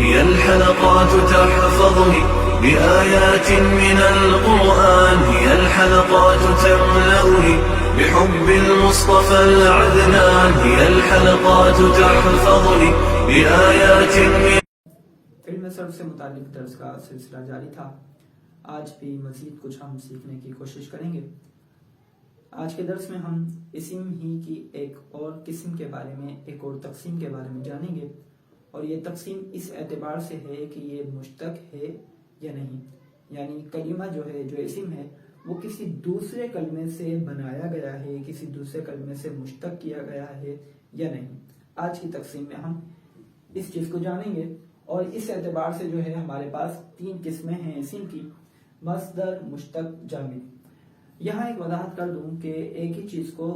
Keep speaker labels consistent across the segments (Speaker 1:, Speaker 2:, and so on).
Speaker 1: هي الحلقات تحفظني بآيات من القرآن، هي الحلقات تملأني بحب المصطفى العدنان، هي الحلقات تحفظني بآيات من
Speaker 2: علم صرف سے متعلق درس کا سلسلہ جاری تھا۔ آج بھی مزید کچھ ہم سیکھنے کی کوشش کریں گے۔ آج کے درس میں ہم اسم ہی کی ایک اور قسم کے بارے میں، ایک اور تقسیم کے بارے میں جانیں گے، اور یہ تقسیم اس اعتبار سے ہے کہ یہ مشتق ہے یا نہیں، یعنی کلمہ جو ہے، جو اسم ہے، وہ کسی دوسرے کلمے سے بنایا گیا ہے، کسی دوسرے کلمے سے مشتق کیا گیا ہے یا نہیں۔ آج کی تقسیم میں ہم اس چیز کو جانیں گے، اور اس اعتبار سے جو ہے ہمارے پاس تین قسمیں ہیں اسم کی: مصدر، مشتق، جامد۔ یہاں ایک وضاحت کر دوں کہ ایک ہی چیز کو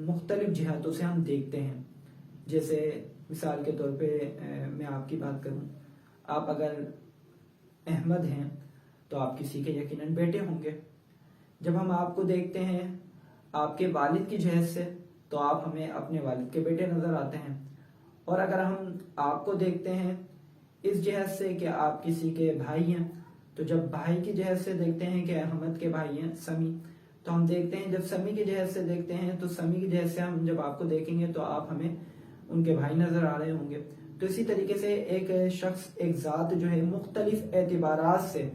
Speaker 2: مختلف جہتوں سے ہم دیکھتے ہیں۔ جیسے مثال کے طور پہ میں آپ کی بات کروں، آپ اگر احمد ہیں تو آپ کسی کے یقیناً بیٹے ہوں گے۔ جب ہم آپ کو دیکھتے ہیں آپ کے والد کی جہت سے تو آپ ہمیں اپنے والد کے بیٹے نظر آتے ہیں، اور اگر ہم آپ کو دیکھتے ہیں اس جہت سے کہ آپ کسی کے بھائی ہیں، تو جب بھائی کی جہت سے دیکھتے ہیں کہ احمد کے بھائی ہیں سمی، تو ہم دیکھتے ہیں جب سمی کی جہت سے دیکھتے ہیں تو سمی کی جہت سے ہم جب آپ کو دیکھیں گے تو آپ ہمیں ان کے بھائی نظر آ رہے ہوں گے۔ تو اسی طریقے سے ایک شخص، ایک ذات جو ہے مختلف اعتبارات سے،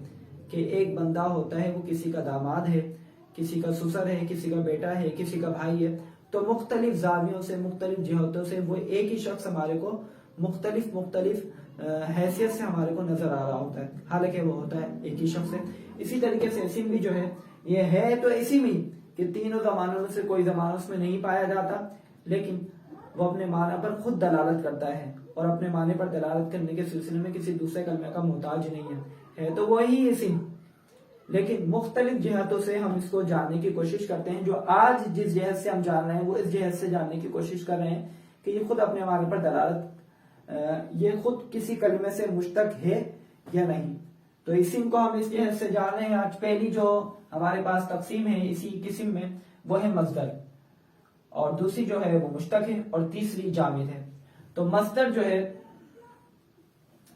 Speaker 2: کہ ایک بندہ ہوتا ہے وہ کسی کا داماد ہے، کسی کا سسر ہے، کسی کا بیٹا ہے، کسی کا بھائی ہے، تو مختلف زاویوں سے، مختلف جہتوں سے وہ ایک ہی شخص ہمارے کو مختلف حیثیت سے ہمارے کو نظر آ رہا ہوتا ہے، حالانکہ وہ ہوتا ہے ایک ہی شخص ہے۔ اسی طریقے سے اسم بھی جو ہے، یہ ہے تو اسم ہی کہ تینوں زمانوں میں سے کوئی زمانہ اس میں نہیں پایا جاتا، لیکن وہ اپنے معنی پر خود دلالت کرتا ہے، اور اپنے معنی پر دلالت کرنے کے سلسلے میں کسی دوسرے کلمے کا محتاج نہیں ہے تو وہی اسم، لیکن مختلف جہتوں سے ہم اس کو جاننے کی کوشش کرتے ہیں۔ جو آج جس جہت سے ہم جان رہے ہیں وہ اس جہت سے جاننے کی کوشش کر رہے ہیں کہ یہ خود اپنے معنی پر دلالت، یہ خود کسی کلمے سے مشتق ہے یا نہیں۔ تو اسم کو ہم اس جہت سے جان رہے ہیں۔ آج پہلی جو ہمارے پاس تقسیم ہے اسی قسم میں، وہ ہے مصدر، اور دوسری جو ہے وہ مشتق ہے، اور تیسری جامد ہے۔ تو مصدر جو ہے،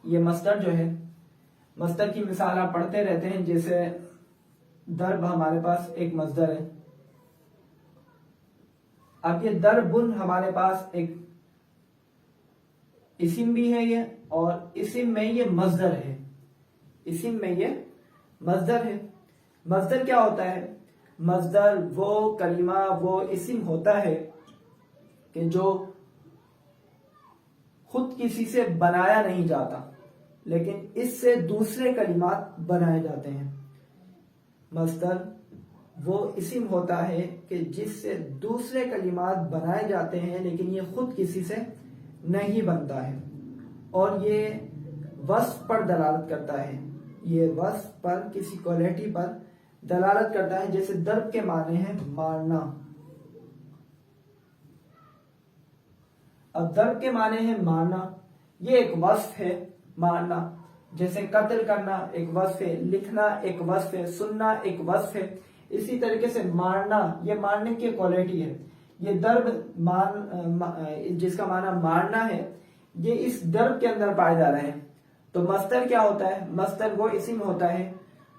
Speaker 2: یہ مصدر جو ہے، مصدر کی مثال آپ پڑھتے رہتے ہیں، جیسے ضرب ہمارے پاس ایک مصدر ہے۔ اب یہ ضربن ہمارے پاس ایک اسم بھی ہے یہ، اور اسم میں یہ مصدر ہے، اسم میں یہ مصدر ہے۔ مصدر کیا ہوتا ہے؟ مصدر وہ کلمہ، وہ اسم ہوتا ہے کہ جو خود کسی سے بنایا نہیں جاتا، لیکن اس سے دوسرے کلمات بنائے جاتے ہیں۔ مصدر وہ اسم ہوتا ہے کہ جس سے دوسرے کلمات بنائے جاتے ہیں، لیکن یہ خود کسی سے نہیں بنتا ہے، اور یہ وصف پر دلالت کرتا ہے، یہ وصف پر، کسی کوالٹی پر دلالت کرتا ہے۔ جیسے ضرب کے معنی ہے مارنا، اب ضرب کے معنی ہے مارنا، یہ ایک وصف ہے مارنا۔ جیسے قتل کرنا ایک وصف ہے، لکھنا ایک وصف ہے، سننا ایک وصف ہے۔ اسی طریقے سے مارنا، یہ مارنے کی کوالٹی ہے۔ یہ ضرب جس کا معنی مارنا ہے، یہ اس ضرب کے اندر پائے جا رہے ہیں۔ تو مصدر کیا ہوتا ہے؟ مصدر وہ اسم ہوتا ہے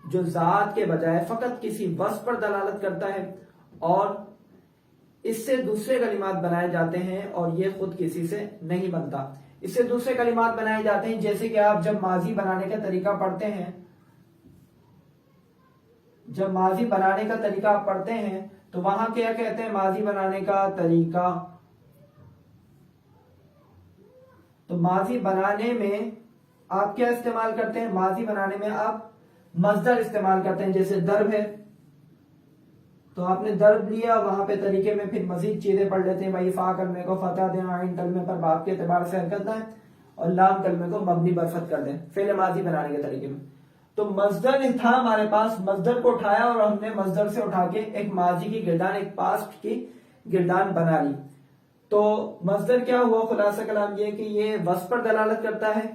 Speaker 2: جو ذات کے بجائے فقط کسی وصف پر دلالت کرتا ہے، اور اس سے دوسرے کلمات بنائے جاتے ہیں، اور یہ خود کسی سے نہیں بنتا۔ اس سے دوسرے کلمات بنائے جاتے ہیں، جیسے کہ آپ جب ماضی بنانے کا طریقہ پڑھتے ہیں، جب ماضی بنانے کا طریقہ آپ پڑھتے ہیں تو وہاں کیا کہتے ہیں؟ ماضی بنانے کا طریقہ۔ تو ماضی بنانے میں آپ کیا استعمال کرتے ہیں؟ ماضی بنانے میں آپ مصدر استعمال کرتے ہیں۔ جیسے ضرب ہے تو آپ نے ضرب لیا، وہاں پہ طریقے میں پھر مزید چیزیں پڑھ لیتے ہیں، بھائی فا کلمے کو فتح دیں، عین کلمے پر باب کے اعتبار سے حرکت دیں، اور لام کلمے کو مبنی برفت کر دیں، فعل ماضی بنانے کے طریقے میں۔ تو مصدر تھا ہمارے پاس، مصدر کو اٹھایا اور ہم نے مصدر سے اٹھا کے ایک ماضی کی گردان، ایک پاسٹ کی گردان بنا لی۔ تو مصدر کیا ہوا؟ خلاصہ کلام یہ کہ یہ وصف پر دلالت کرتا ہے،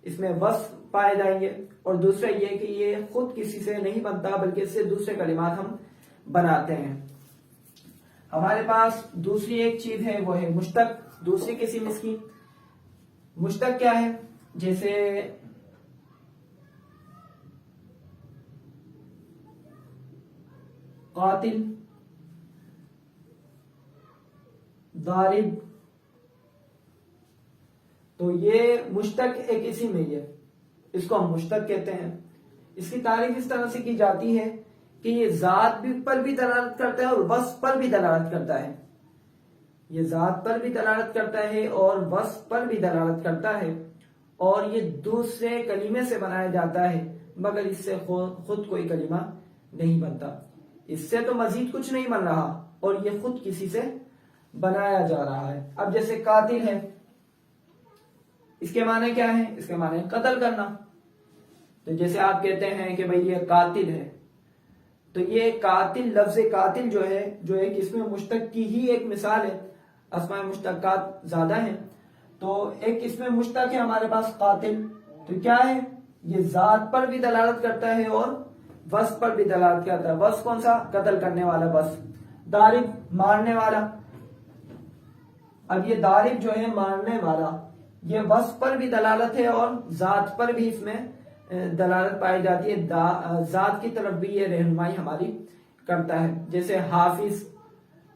Speaker 2: اس میں وصف پائے جائیں گے، اور دوسرا یہ کہ یہ خود کسی سے نہیں بنتا بلکہ اس سے دوسرے کلمات ہم بناتے ہیں۔ ہمارے پاس دوسری ایک چیز ہے، وہ ہے مشتق، دوسری قسم اس کی۔ مشتق کیا ہے؟ جیسے قاتل، ضارب، تو یہ مشتق ایک اسم ہے، اس کو ہم مشتق کہتے ہیں۔ اس کی تعریف اس طرح سے کی جاتی ہے کہ یہ ذات پر بھی دلالت کرتا ہے اور وصف پر بھی دلالت کرتا ہے۔ یہ ذات پر بھی دلالت کرتا ہے اور وصف پر بھی دلالت کرتا ہے، اور یہ دوسرے کلمے سے بنایا جاتا ہے، مگر اس سے خود کوئی کلمہ نہیں بنتا، اس سے تو مزید کچھ نہیں بن رہا، اور یہ خود کسی سے بنایا جا رہا ہے۔ اب جیسے قاتل ہے، اس کے معنی کیا ہے؟ اس کے معنی قتل کرنا۔ تو جیسے آپ کہتے ہیں کہ بھئی یہ قاتل ہے، تو یہ قاتل، لفظ قاتل جو ہے، جو ایک اسم مشتق کی ہی ایک مثال ہے، اسماء مشتقات زیادہ ہیں، تو ایک اسم مشتق ہے ہمارے پاس قاتل، تو کیا ہے؟ یہ ذات پر بھی دلالت کرتا ہے اور وصف پر بھی دلالت کرتا ہے۔ وصف کون سا؟ قتل کرنے والا وصف۔ ضارب، مارنے والا۔ اب یہ ضارب جو ہے مارنے والا، یہ وصف پر بھی دلالت ہے اور ذات پر بھی اس میں دلالت پائی جاتی ہے، ذات کی طرف بھی یہ رہنمائی ہماری کرتا ہے۔ جیسے حافظ،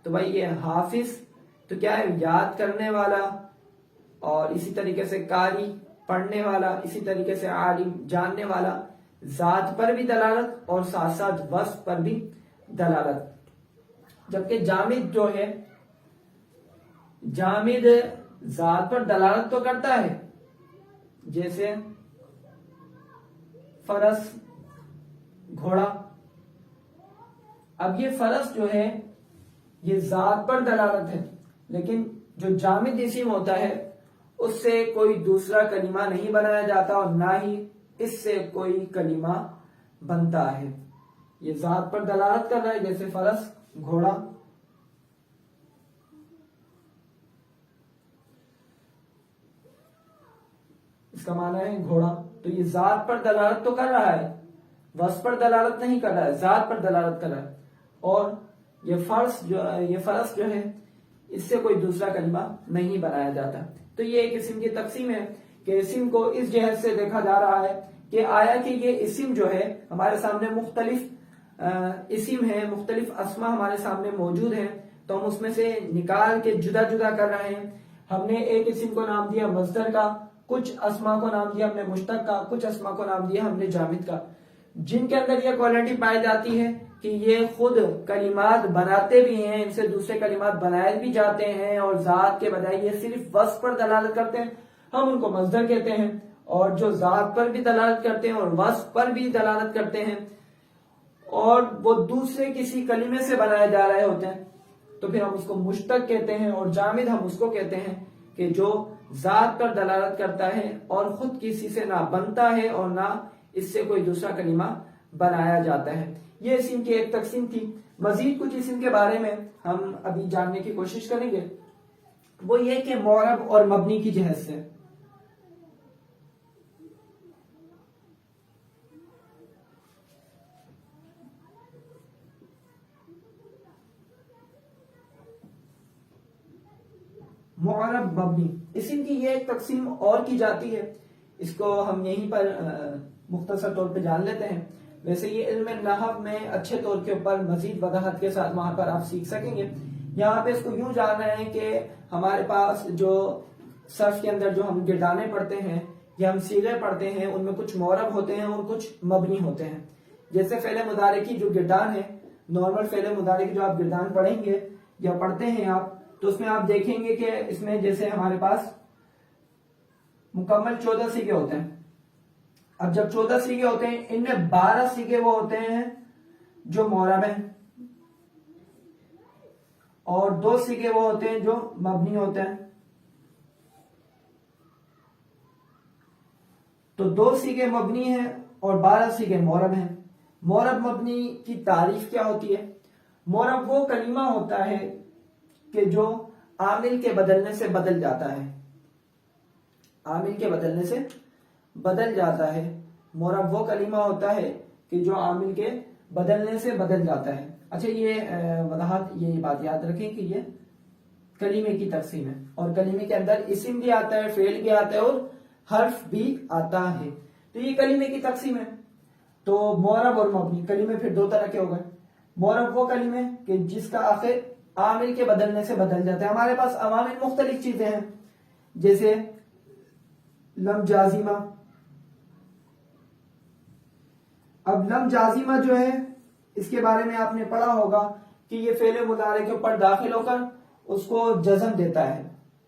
Speaker 2: تو بھائی یہ حافظ تو کیا ہے؟ یاد کرنے والا، اور اسی طریقے سے قاری، پڑھنے والا، اسی طریقے سے عالم، جاننے والا۔ ذات پر بھی دلالت اور ساتھ ساتھ وصف پر بھی دلالت۔ جبکہ جامد جو ہے، جامد ذات پر دلالت تو کرتا ہے، جیسے فرس، گھوڑا۔ اب یہ فرس جو ہے یہ ذات پر دلالت ہے، لیکن جو جامد اسم ہوتا ہے اس سے کوئی دوسرا کلمہ نہیں بنایا جاتا اور نہ ہی اس سے کوئی کلمہ بنتا ہے۔ یہ ذات پر دلالت کر رہا ہے، جیسے فرس، گھوڑا۔ اس کا معنی ہے گھوڑا، تو یہ ذات پر دلالت تو کر رہا ہے، وصف پر دلالت نہیں کر رہا ہے، ذات پر دلالت کر رہا ہے۔ اور یہ فرس جو ہے اس سے کوئی دوسرا کلمہ نہیں بنایا جاتا۔ تو یہ ایک اسم کی تقسیم ہے کہ اسم کو اس جہت سے دیکھا جا رہا ہے کہ آیا کہ یہ اسم جو ہے ہمارے سامنے مختلف اسم ہے، مختلف اسماء ہمارے سامنے موجود ہیں، تو ہم اس میں سے نکال کے جدا جدا کر رہے ہیں۔ ہم نے ایک اسم کو نام دیا مصدر کا، کچھ اسماء کو نام دیا ہم نے مشتق کا، کچھ اسماء کو نام دیا ہم نے جامد کا، جن کے اندر یہ کوالٹی پائی جاتی ہے کہ یہ خود کلمات بناتے بھی ہیں، ان سے دوسرے کلمات بنائے بھی جاتے ہیں، اور ذات کے بجائے یہ صرف وصف پر دلالت کرتے ہیں، ہم ان کو مصدر کہتے ہیں۔ اور جو ذات پر بھی دلالت کرتے ہیں اور وصف پر بھی دلالت کرتے ہیں، اور وہ دوسرے کسی کلمے سے بنائے جا رہے ہوتے ہیں، تو پھر ہم اس کو مشتق کہتے ہیں۔ اور جامد ہم اس کو کہتے ہیں کہ جو ذات پر دلالت کرتا ہے اور خود کسی سے نہ بنتا ہے اور نہ اس سے کوئی دوسرا کلمہ بنایا جاتا ہے۔ یہ اسم کی ایک تقسیم تھی۔ مزید کچھ اسم کے بارے میں ہم ابھی جاننے کی کوشش کریں گے، وہ یہ کہ معرب اور مبنی کی جہت سے۔ معرب، مبنی، اسم کی یہ ایک تقسیم اور کی جاتی ہے، اس کو ہم یہیں پر مختصر طور پہ جان لیتے ہیں۔ ویسے یہ علم نحو میں اچھے طور کے اوپر مزید وضاحت کے ساتھ وہاں پر آپ سیکھ سکیں گے۔ یہاں پہ اس کو یوں جان رہے ہیں کہ ہمارے پاس جو صرف کے اندر جو ہم گردانے پڑھتے ہیں یا ہم صیغے پڑھتے ہیں، ان میں کچھ معرب ہوتے ہیں اور کچھ مبنی ہوتے ہیں۔ جیسے فعل مضارع کی جو گردان ہے، نارمل فعل مضارع کی جو آپ گردان پڑھیں گے یا پڑھتے ہیں آپ، تو اس میں آپ دیکھیں گے کہ اس میں جیسے ہمارے پاس مکمل 14 سیغے ہوتے ہیں۔ اب جب 14 سیغے ہوتے ہیں، ان میں 12 سیغے وہ ہوتے ہیں جو معرب ہیں، اور 2 سیغے وہ ہوتے ہیں جو مبنی ہوتے ہیں۔ تو 2 سیغے مبنی ہیں اور 12 سیغے معرب ہیں۔ معرب مبنی کی تعریف کیا ہوتی ہے؟ معرب وہ کلمہ ہوتا ہے کہ جو عامل کے بدلنے سے بدل جاتا ہے، عامل کے بدلنے سے بدل جاتا ہے۔ معرب وہ کلمہ ہوتا ہے کہ جو عامل کے بدلنے سے بدل جاتا ہے۔ اچھا، یہ وضاحت، یہ بات یاد رکھیں کہ یہ کلمے کی تقسیم ہے، اور کلمے کے اندر اسم بھی آتا ہے، فعل بھی آتا ہے اور حرف بھی آتا ہے. تو یہ کلمے کی تقسیم ہے. تو معرب اور مبنی کلمے پھر دو طرح کے ہو گئے. معرب وہ کلمے کہ جس کا آخر عامل کے بدلنے سے بدل جاتا ہے. ہمارے پاس عوامل مختلف چیزیں ہیں جیسے لم جازمہ. اب لم جازمہ جو ہے اس کے بارے میں آپ نے پڑھا ہوگا کہ یہ فعل مضارع کے اوپر داخل ہو کر اس کو جزم دیتا ہے.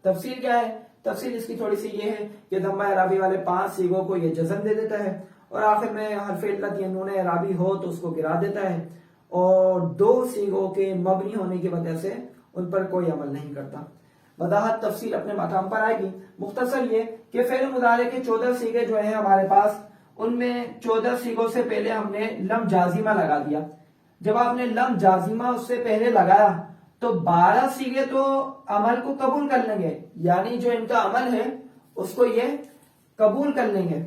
Speaker 2: تفصیل کیا ہے؟ تفصیل اس کی تھوڑی سی یہ ہے کہ ضمہ اعرابی والے 5 صیغوں کو یہ جزم دے دیتا ہے اور آخر میں حرف علت یا نون اعرابی ہو تو اس کو گرا دیتا ہے اور 2 صیغوں کے مبنی ہونے کی وجہ سے ان پر کوئی عمل نہیں کرتا. وضاحت تفصیل اپنے مقام پر آئے گی. مختصر یہ کہ فعل مضارع کے 14 صیغے جو ہیں ہمارے پاس ان میں 14 صیغوں سے پہلے ہم نے لم جازمہ لگا دیا. جب آپ نے لم جازمہ اس سے پہلے لگایا تو 12 صیغے تو عمل کو قبول کر لیں گے, یعنی جو ان کا عمل ہے اس کو یہ قبول کر لیں گے,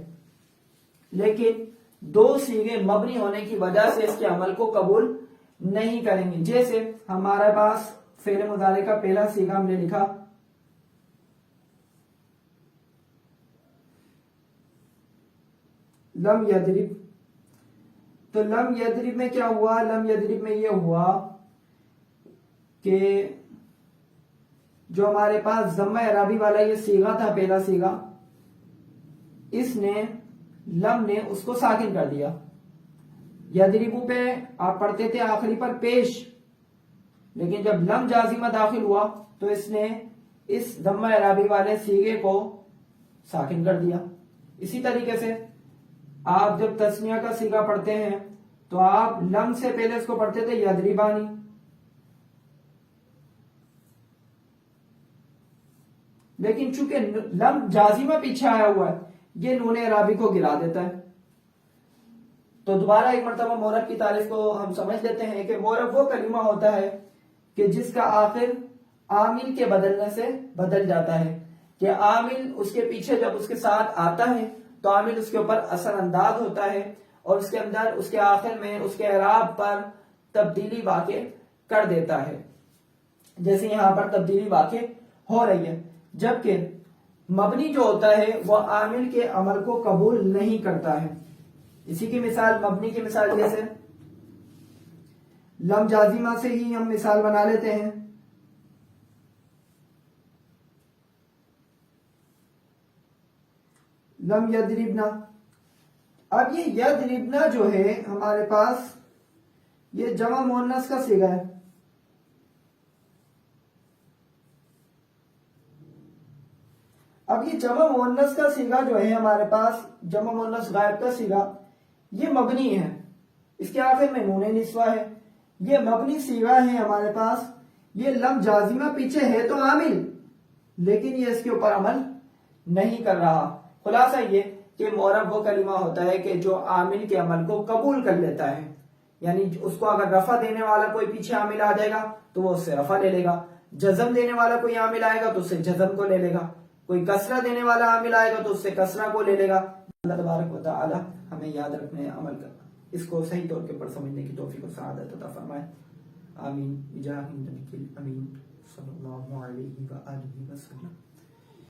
Speaker 2: لیکن 2 صیغے مبنی ہونے کی وجہ سے اس کے عمل کو قبول نہیں کریں گے. جیسے ہمارے پاس فعل مضارع کا پہلا صیغہ ہم نے لکھا لم یضرب. تو لم یضرب میں کیا ہوا؟ لم یضرب میں یہ ہوا کہ جو ہمارے پاس ضمہ اعرابی والا یہ صیغہ تھا, پہلا صیغہ, اس نے لم نے اس کو ساکن کر دیا. یضربو پہ آپ پڑھتے تھے آخری پر پیش, لیکن جب لم جازمہ داخل ہوا تو اس نے اس ضمہ اعرابی والے صیغے کو ساکن کر دیا. اسی طریقے سے آپ جب تسنیہ کا صیغہ پڑھتے ہیں تو آپ لم سے پہلے اس کو پڑھتے تھے یضربانی, لیکن چونکہ لم جازمہ پیچھے آیا ہوا ہے یہ نون اعرابی کو گرا دیتا ہے. تو دوبارہ ایک مرتبہ معرب کی تعریف کو ہم سمجھ لیتے ہیں کہ معرب وہ کلمہ ہوتا ہے کہ جس کا آخر عامل کے بدلنے سے بدل جاتا ہے, کہ عامل اس کے پیچھے جب اس کے ساتھ آتا ہے تو عامل اس کے اوپر اثر انداز ہوتا ہے اور اس کے اندر اس کے آخر میں اس کے اعراب پر تبدیلی واقع کر دیتا ہے, جیسے یہاں پر تبدیلی واقع ہو رہی ہے. جبکہ مبنی جو ہوتا ہے وہ عامل کے عمل کو قبول نہیں کرتا ہے. اسی کی مثال, مبنی کی مثال جیسے لم جازمہ سے ہی ہم مثال بنا لیتے ہیں. لم یضربنا. اب یہ یضربنا جو ہے ہمارے پاس یہ جمع مؤنث کا صیغہ ہے. اب یہ جمع مؤنث کا صیغہ جو ہے ہمارے پاس, جمع مؤنث غائب کا صیغہ, یہ مبنی ہے, اس کے آخر میں نون نسوہ ہے. یہ مبنی صیغہ ہے ہمارے پاس, یہ لم جازمہ پیچھے ہے تو عامل, لیکن یہ اس کے اوپر عمل نہیں کر رہا. خلاصہ یہ کہ معرب وہ کلمہ ہوتا ہے کہ جو عامل کے عمل کو قبول کر لیتا ہے, یعنی اس کو اگر رفع دینے والا کوئی پیچھے عامل آ جائے گا تو وہ اس سے رفع لے لے گا, جزم دینے والا کوئی عامل آئے گا تو اس سے جزم کو لے لے گا, کوئی کسرہ دینے والا عامل آئے گا تو اس سے کسرہ کو لے لے گا. اللہ تبارک و تعالی ہمیں یاد رکھنے, عمل کرنا, اس کو صحیح طور کے پر سمجھنے کی توفیق و سعادت عطا فرمائے. آمین. بجاہ النبی الامین صلی اللہ علیہ وآلہ وسلم.